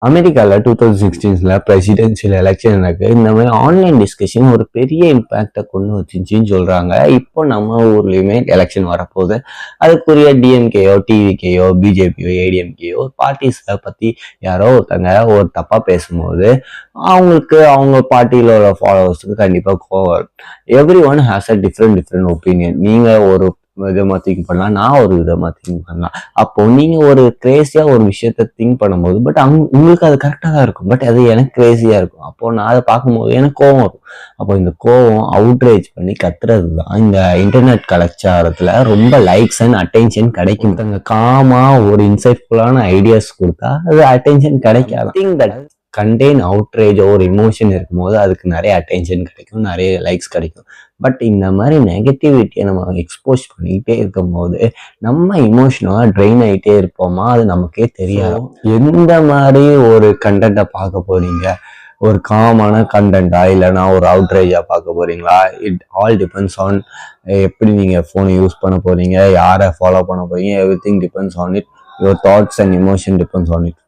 அமெரிக்கால 2016ல presidential election நடக்கு. இந்த மாதிரி ஆன்லைன் டிஸ்கஷன் ஒரு பெரிய இம்பாக்டை கொண்டு வந்துச்சுன்னு சொல்றாங்க. இப்போ நம்ம ஊர்லயுமே எலெக்ஷன் வரப்போகுது. அதுக்குரிய டிஎம்கேயோ, டிவிகேயோ, பிஜேபியோ, ஏடிஎம்கேயோ பார்ட்டிஸை பத்தி யாரோ ஒருத்தங்க ஒரு தப்பா பேசும்போது அவங்களுக்கு அவங்க பார்ட்டியில உள்ள ஃபாலோவர்ஸுக்கு கண்டிப்பா கோவம் வரும். Every one has a different opinion. நீங்க ஒரு விதமா திங்க் பண்ணலாம், நான் ஒரு விதமா திங்க் பண்ணலாம். அப்போ நீங்க ஒரு கிரேசியா ஒரு விஷயத்த திங்க் பண்ணும்போது பட் உங்களுக்கு அது கரெக்டா தான் இருக்கும், பட் அது எனக்கு கிரேசியா இருக்கும். அப்போ நான் அதை பார்க்கும்போது எனக்கு கோவம் வரும். அப்போ இந்த கோவம் அவுட்ரேஜ் பண்ணி கத்துறது தான் இந்த இன்டர்நெட் கலாச்சாரத்துல ரொம்ப லைக்ஸ் அண்ட் அட்டென்ஷன் கிடைக்கும். காமா ஒரு இன்சைட்ஃபுல்லான ஐடியாஸ் கொடுத்தா அது அட்டென்ஷன் கிடைக்காது. திங்க் தட் கண்டெயின் அவுட்ரேஜ் ஒரு இமோஷன் இருக்கும்போது அதுக்கு நிறைய அட்டென்ஷன் கிடைக்கும், நிறைய லைக்ஸ் கிடைக்கும். பட் இந்த மாதிரி நெகட்டிவிட்டியை நம்ம எக்ஸ்போஸ் பண்ணிக்கிட்டே இருக்கும் போது நம்ம இமோஷனலா ட்ரெயின் ஆகிட்டே இருப்போமா, அது நமக்கே தெரியாது. எந்த மாதிரி ஒரு கண்டென்ட்டை பார்க்க போறீங்க, ஒரு காமான கண்டென்ட்டா இல்லைனா ஒரு அவுட்ரேஜா பார்க்க போறீங்களா? இட் ஆல் டிபெண்ட்ஸ் ஆன் எப்படி நீங்க ஃபோனை யூஸ் பண்ண போறீங்க, யாரை ஃபாலோ பண்ண போறீங்க. Every thing depends on it. Your thoughts and emotion depends on it.